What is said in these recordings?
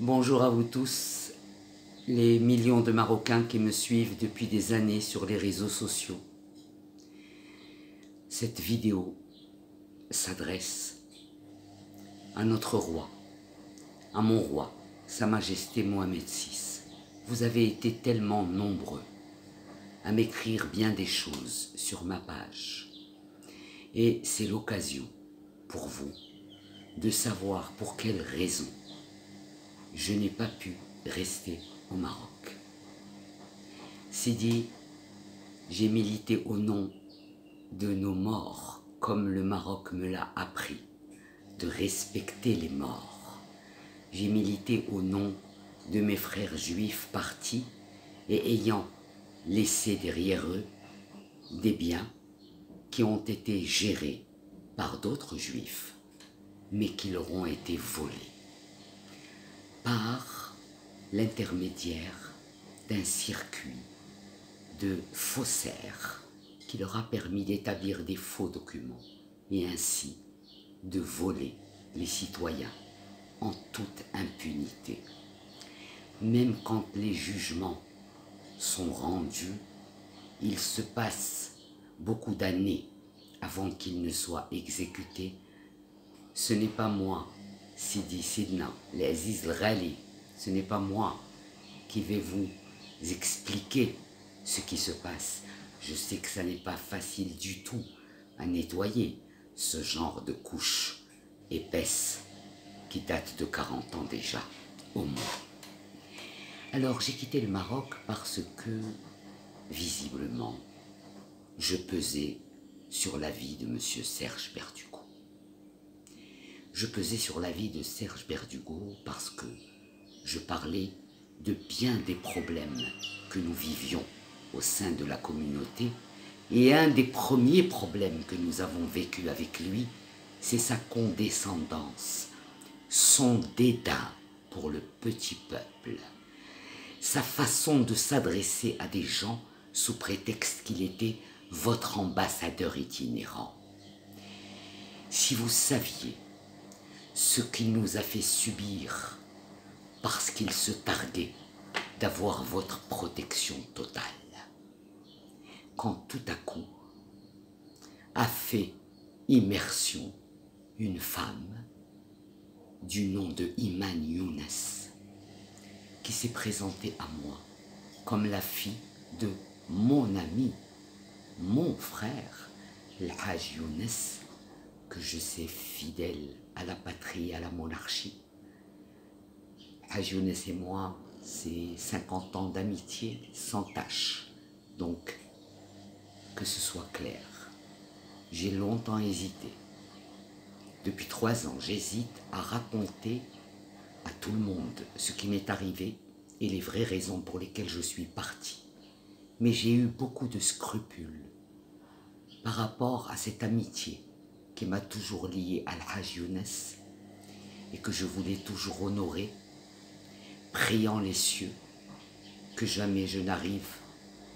Bonjour à vous tous, les millions de Marocains qui me suivent depuis des années sur les réseaux sociaux. Cette vidéo s'adresse à notre roi, à mon roi, Sa Majesté Mohamed VI. Vous avez été tellement nombreux à m'écrire bien des choses sur ma page. Et c'est l'occasion pour vous de savoir pour quelles raisons je n'ai pas pu rester au Maroc. C'est dit, j'ai milité au nom de nos morts, comme le Maroc me l'a appris, de respecter les morts. J'ai milité au nom de mes frères juifs partis et ayant laissé derrière eux des biens qui ont été gérés par d'autres juifs, mais qui leur ont été volés par l'intermédiaire d'un circuit de faussaires qui leur a permis d'établir des faux documents et ainsi de voler les citoyens en toute impunité. Même quand les jugements sont rendus, il se passe beaucoup d'années avant qu'ils ne soient exécutés. Ce n'est pas moi, Sidi Sidna, l'Aziz Ghali, ce n'est pas moi qui vais vous expliquer ce qui se passe. Je sais que ça n'est pas facile du tout à nettoyer ce genre de couche épaisse qui date de 40 ans déjà, au moins. Alors j'ai quitté le Maroc parce que, visiblement, je pesais sur la vie de M. Serge Berdugo. Je pesais sur la vie de Serge Berdugo parce que je parlais de bien des problèmes que nous vivions au sein de la communauté. Et un des premiers problèmes que nous avons vécu avec lui, c'est sa condescendance, son dédain pour le petit peuple, sa façon de s'adresser à des gens sous prétexte qu'il était votre ambassadeur itinérant. Si vous saviez ce qu'il nous a fait subir parce qu'il se targuait d'avoir votre protection totale, quand tout à coup a fait immersion une femme du nom de Iman Younes qui s'est présentée à moi comme la fille de mon ami, mon frère, l'Haj Younes, que je sais fidèle à la patrie et à la monarchie. Haj Younes et moi, c'est 50 ans d'amitié sans tache. Donc, que ce soit clair, j'ai longtemps hésité. Depuis 3 ans, j'hésite à raconter à tout le monde ce qui m'est arrivé et les vraies raisons pour lesquelles je suis parti. Mais j'ai eu beaucoup de scrupules par rapport à cette amitié qui m'a toujours lié à l'Haj Younes et que je voulais toujours honorer, priant les cieux que jamais je n'arrive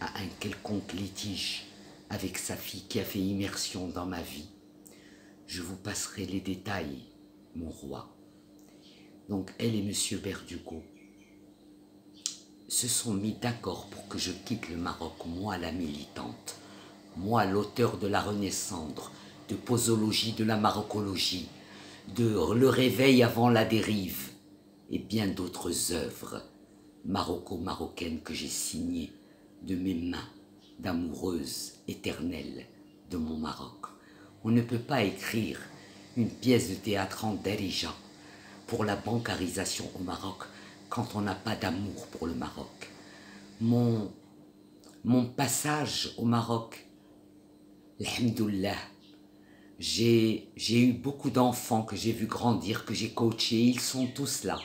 à un quelconque litige avec sa fille qui a fait immersion dans ma vie. Je vous passerai les détails, mon roi. Donc elle et M. Berdugo se sont mis d'accord pour que je quitte le Maroc, moi la militante, moi l'auteur de la Renaissance, de posologie, de la marocologie, de Le réveil avant la dérive et bien d'autres œuvres maroco-marocaines que j'ai signées de mes mains d'amoureuse éternelle de mon Maroc. On ne peut pas écrire une pièce de théâtre en darija pour la bancarisation au Maroc quand on n'a pas d'amour pour le Maroc. Mon passage au Maroc, alhamdoulilah, j'ai eu beaucoup d'enfants que j'ai vu grandir, que j'ai coachés, ils sont tous là.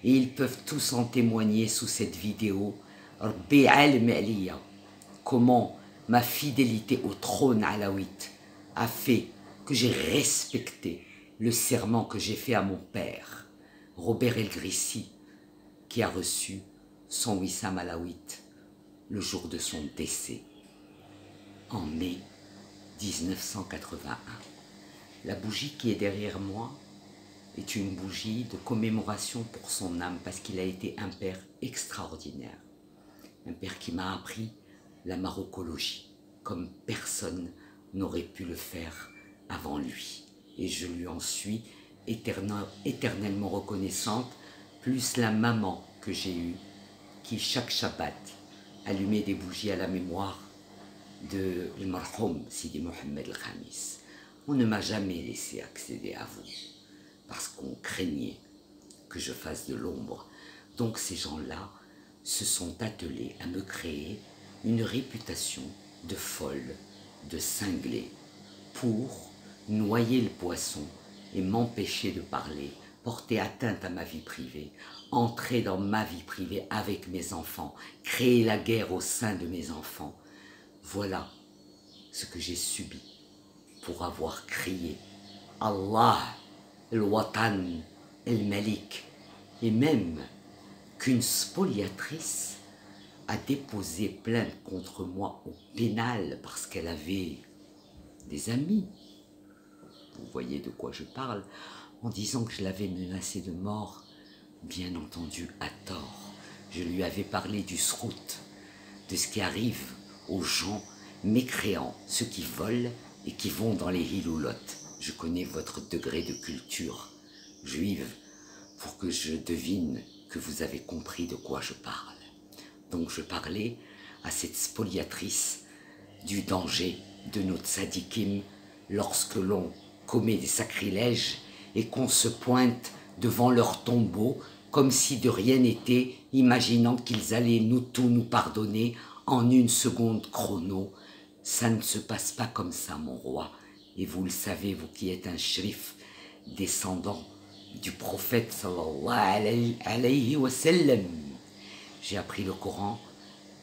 Et ils peuvent tous en témoigner sous cette vidéo. Rabbi alim aliya, comment ma fidélité au trône alaouite a fait que j'ai respecté le serment que j'ai fait à mon père, Robert El Grissi, qui a reçu son wissam alaouite le jour de son décès, en mai 1981. La bougie qui est derrière moi est une bougie de commémoration pour son âme, parce qu'il a été un père extraordinaire. Un père qui m'a appris la maroccologie, comme personne n'aurait pu le faire avant lui. Et je lui en suis éternellement reconnaissante, plus la maman que j'ai eue, qui chaque Shabbat allumait des bougies à la mémoire de Marhoum Sidi Mohamed El-Khamis. On ne m'a jamais laissé accéder à vous, parce qu'on craignait que je fasse de l'ombre. Donc ces gens-là se sont attelés à me créer une réputation de folle, de cinglée, pour noyer le poisson et m'empêcher de parler, porter atteinte à ma vie privée, entrer dans ma vie privée avec mes enfants, créer la guerre au sein de mes enfants. Voilà ce que j'ai subi pour avoir crié Allah, el-Watan, el-Malik, et même qu'une spoliatrice a déposé plainte contre moi au pénal parce qu'elle avait des amis. Vous voyez de quoi je parle, en disant que je l'avais menacée de mort, bien entendu à tort. Je lui avais parlé du srout, de ce qui arrive aux gens mécréants, ceux qui volent et qui vont dans les hiloulottes. Je connais votre degré de culture juive pour que je devine que vous avez compris de quoi je parle. Donc je parlais à cette spoliatrice du danger de nos tzadikim lorsque l'on commet des sacrilèges et qu'on se pointe devant leur tombeau comme si de rien n'était, imaginant qu'ils allaient nous pardonner en une seconde chrono. Ça ne se passe pas comme ça, mon roi. Et vous le savez, vous qui êtes un shrif descendant du prophète sallallahu alayhi wa sallam. J'ai appris le Coran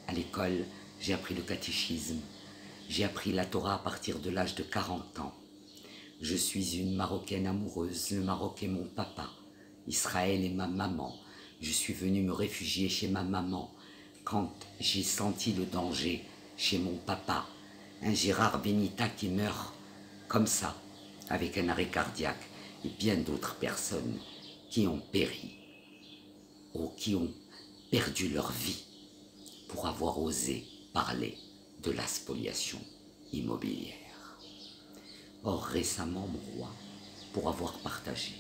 à l'école, j'ai appris le catéchisme, j'ai appris la Torah à partir de l'âge de 40 ans. Je suis une Marocaine amoureuse, le Maroc est mon papa, Israël est ma maman. Je suis venue me réfugier chez ma maman quand j'ai senti le danger chez mon papa, un Gérard Benita qui meurt comme ça, avec un arrêt cardiaque, et bien d'autres personnes qui ont péri ou qui ont perdu leur vie pour avoir osé parler de la spoliation immobilière. Or récemment, mon roi, pour avoir partagé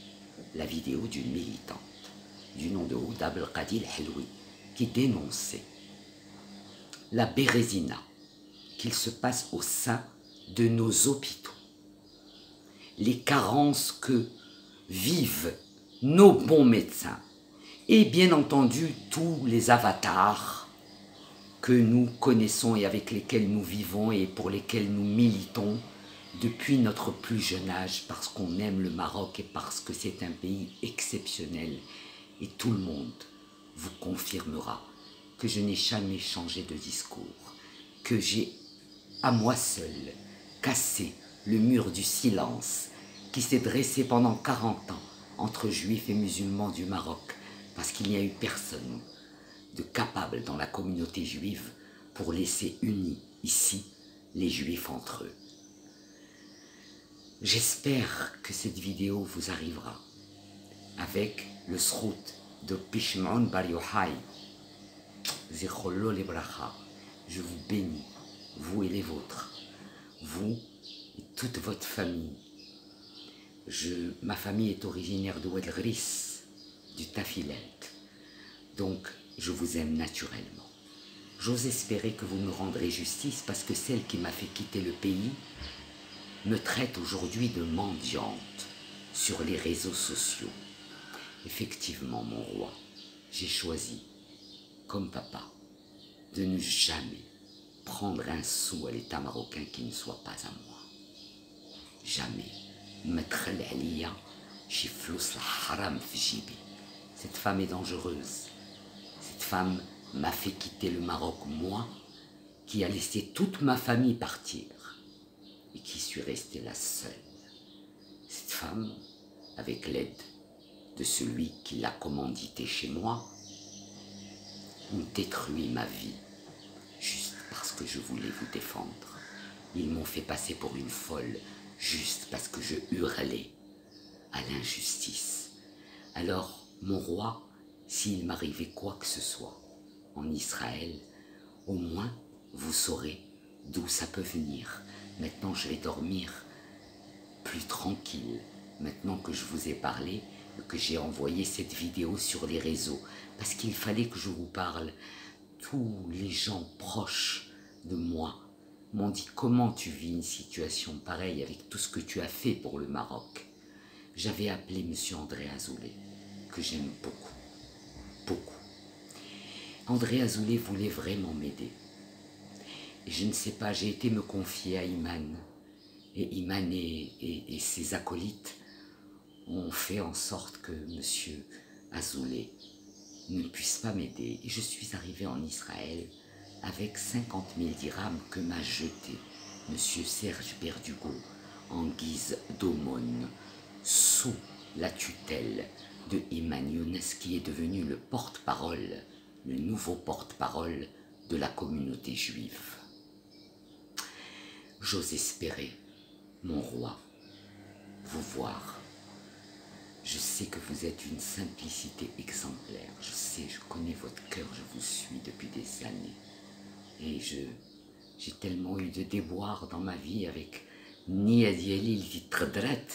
la vidéo d'une militante du nom de Ouda Abdelkadir Helloui qui dénonçait la bérésina qu'il se passe au sein de nos hôpitaux, les carences que vivent nos bons médecins et bien entendu tous les avatars que nous connaissons et avec lesquels nous vivons et pour lesquels nous militons depuis notre plus jeune âge, parce qu'on aime le Maroc et parce que c'est un pays exceptionnel. Et tout le monde vous confirmera que je n'ai jamais changé de discours, que j'ai à moi seul cassé le mur du silence qui s'est dressé pendant 40 ans entre juifs et musulmans du Maroc, parce qu'il n'y a eu personne de capable dans la communauté juive pour laisser unis ici les juifs entre eux. J'espère que cette vidéo vous arrivera avec le srout de Pishmaoun Bar Yochai. Zichollo le bracha. Je vous bénis, vous et les vôtres, vous et toute votre famille. Ma famille est originaire de Oued Gris, du Tafilet. Donc, je vous aime naturellement. J'ose espérer que vous me rendrez justice parce que celle qui m'a fait quitter le pays me traite aujourd'hui de mendiante sur les réseaux sociaux. Effectivement, mon roi, j'ai choisi, comme papa, de ne jamais prendre un sou à l'État marocain qui ne soit pas à moi. Jamais. Cette femme est dangereuse. Cette femme m'a fait quitter le Maroc, moi, qui a laissé toute ma famille partir et qui suis restée la seule. Cette femme, avec l'aide de celui qui l'a commandité chez moi, ont détruit ma vie juste parce que je voulais vous défendre. Ils m'ont fait passer pour une folle juste parce que je hurlais à l'injustice. Alors, mon roi, s'il m'arrivait quoi que ce soit en Israël, au moins vous saurez d'où ça peut venir. Maintenant, je vais dormir plus tranquille, maintenant que je vous ai parlé et que j'ai envoyé cette vidéo sur les réseaux, parce qu'il fallait que je vous parle. Tous les gens proches de moi m'ont dit: comment tu vis une situation pareille avec tout ce que tu as fait pour le Maroc? J'avais appelé M. André Azoulay, que j'aime beaucoup, beaucoup. André Azoulay voulait vraiment m'aider. Et je ne sais pas, j'ai été me confier à Iman. Et Iman et ses acolytes ont fait en sorte que M. Azoulay ne puisse pas m'aider. Et je suis arrivé en Israël avec 50 000 dirhams que m'a jeté M. Serge Berdugo en guise d'aumône, sous la tutelle de Iman Younes, qui est devenu le porte-parole, le nouveau porte-parole de la communauté juive. J'ose espérer, mon roi, vous voir. Je sais que vous êtes une simplicité exemplaire. Je sais, je connais votre cœur, je vous suis depuis des années. Et j'ai tellement eu de déboires dans ma vie avec Nia Dialil Vitredret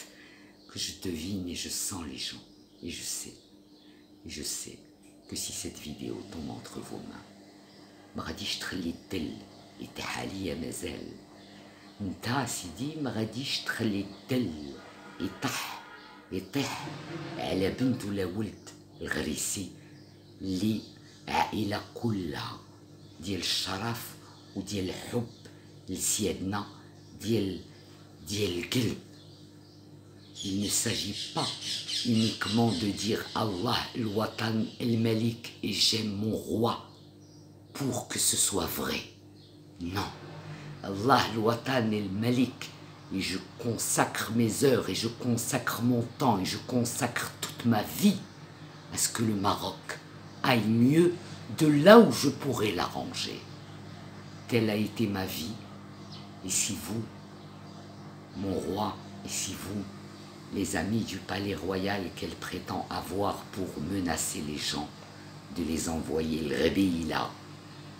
que je devine et je sens les gens. Et je sais que si cette vidéo tombe entre vos mains, Maradich Trelitel et Tahali Amazel, Nta Sidi Maradich Trelitel et Tah. يطيح على بنت ولا ولد الغريسي اللي عائلة كلها ديال الشرف وديال الحب لسيادنا ديال القلب. Il ne s'agit pas uniquement de dire Allah, le Watan, el Malik et j'aime mon roi pour que ce soit vrai. Non, Allah, le Watan, el Malik, et je consacre mes heures, et je consacre mon temps, et je consacre toute ma vie à ce que le Maroc aille mieux de là où je pourrais l'arranger. Telle a été ma vie, et si vous, mon roi, et si vous, les amis du palais royal qu'elle prétend avoir pour menacer les gens, de les envoyer le réveil là,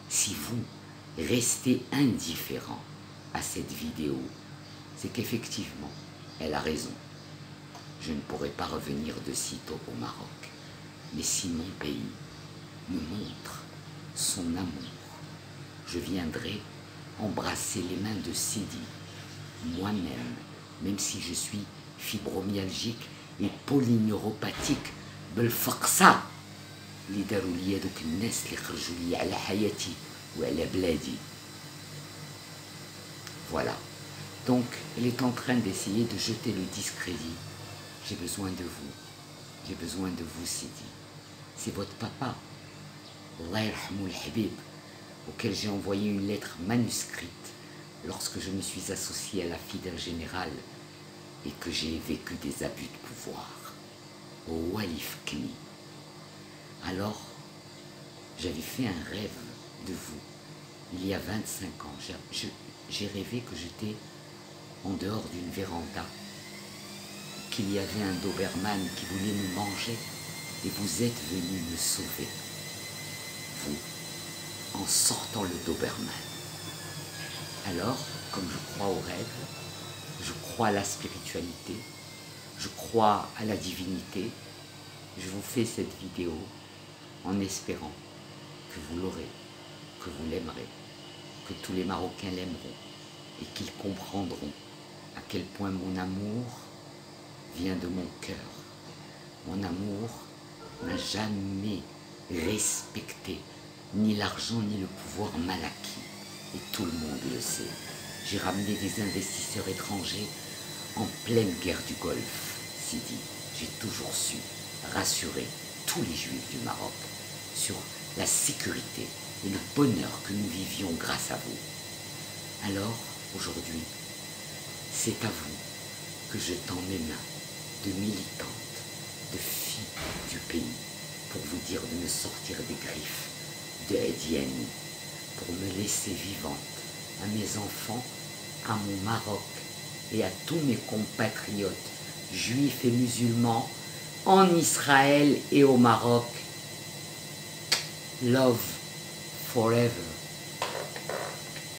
si vous restez indifférents à cette vidéo, c'est qu'effectivement, elle a raison. Je ne pourrai pas revenir de sitôt au Maroc. Mais si mon pays me montre son amour, je viendrai embrasser les mains de Sidi, moi-même, même si je suis fibromyalgique et polyneuropathique, بالفقصة اللي داروا لي دوك الناس اللي خرجوا لي على حياتي وعلى بلادي. Voilà. Donc, elle est en train d'essayer de jeter le discrédit. J'ai besoin de vous. J'ai besoin de vous, Sidi. C'est votre papa, Allah yarhamou al-Habib, auquel j'ai envoyé une lettre manuscrite lorsque je me suis associé à la fille d'un général et que j'ai vécu des abus de pouvoir. Au Walif Kni. Alors, j'avais fait un rêve de vous. Il y a 25 ans, j'ai rêvé que j'étais en dehors d'une véranda, qu'il y avait un Doberman qui voulait me manger et vous êtes venu me sauver, vous, en sortant le Doberman. Alors, comme je crois aux rêves, je crois à la spiritualité, je crois à la divinité, je vous fais cette vidéo en espérant que vous l'aurez, que vous l'aimerez, que tous les Marocains l'aimeront et qu'ils comprendront à quel point mon amour vient de mon cœur. Mon amour n'a jamais respecté ni l'argent ni le pouvoir mal acquis. Et tout le monde le sait. J'ai ramené des investisseurs étrangers en pleine guerre du Golfe, Sidi. J'ai toujours su rassurer tous les Juifs du Maroc sur la sécurité et le bonheur que nous vivions grâce à vous. Alors, aujourd'hui, c'est à vous que je tends mes mains de militantes, de filles du pays, pour vous dire de me sortir des griffes de Ediani, pour me laisser vivante à mes enfants, à mon Maroc et à tous mes compatriotes juifs et musulmans, en Israël et au Maroc. Love forever.